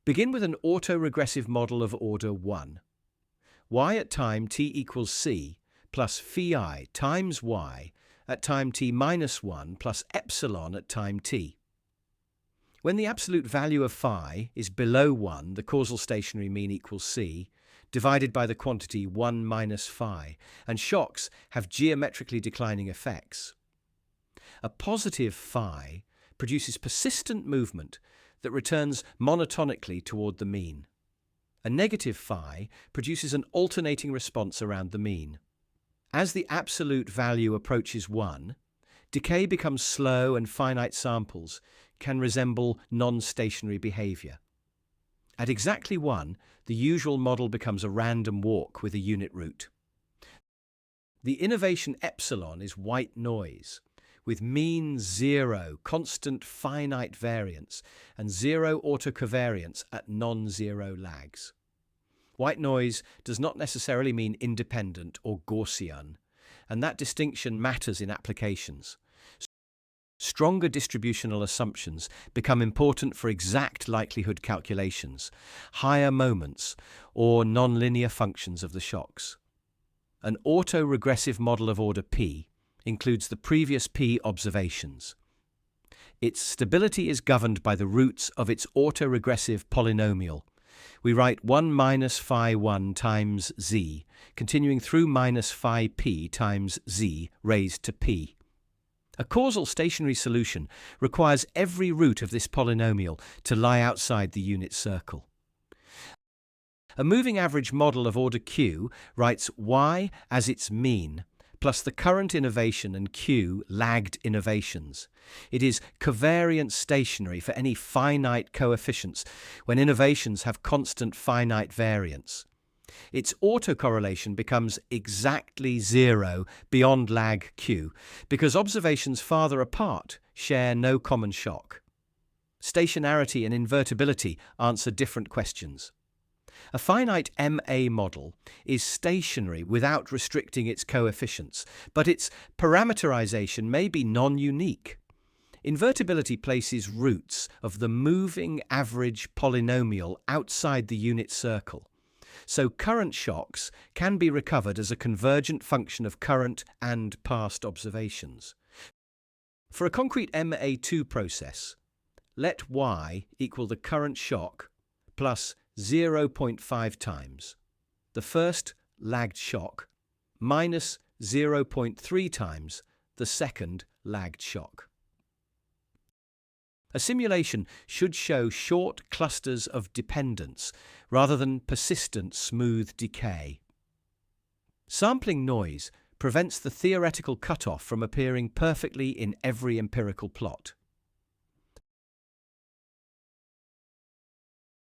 Begin with an autoregressive model of order 1. Y at time t equals c plus phi times y at time t minus 1 plus epsilon at time t. When the absolute value of phi is below 1, the causal stationary mean equals c, divided by the quantity 1 minus phi, and shocks have geometrically declining effects. A positive phi produces persistent movement that returns monotonically toward the mean. A negative phi produces an alternating response around the mean. As the absolute value approaches 1, decay becomes slow and finite samples can resemble non-stationary behavior. At exactly 1, the usual model becomes a random walk with a unit root. The innovation epsilon is white noise, with mean 0, constant finite variance, and 0 autocovariance at non-zero lags. White noise does not necessarily mean independent or Gaussian, and that distinction matters in applications. Stronger distributional assumptions become important for exact likelihood calculations, higher moments, or nonlinear functions of the shocks. An autoregressive model of order P includes the previous P observations. Its stability is governed by the roots of its autoregressive polynomial. We write 1 minus phi 1 times z, continuing through minus phi p times z raised to p. A causal stationary solution requires every root of this polynomial to lie outside the unit circle. A moving average model of order Q writes y as its mean, plus the current innovation and Q lagged innovations. It is covariant stationary for any finite coefficients when innovations have constant finite variance. Its autocorrelation becomes exactly 0 beyond lag Q because observations farther apart share no common shock. Stationarity and invertibility answer different questions. A finite MA model is stationary without restricting its coefficients, but its parameterization may be non-unique. Invertibility places roots of the moving average polynomial outside the unit circle, so current shocks can be recovered as a convergent function of current and past observations. For a concrete MA2 process, let y equal the current shock plus 0.5 times the first lagged shock minus 0.3 times the second lagged shock. A simulation should show short clusters of dependence rather than persistent smooth decay. Sampling noise prevents the theoretical cutoff from appearing perfectly in every empirical plot.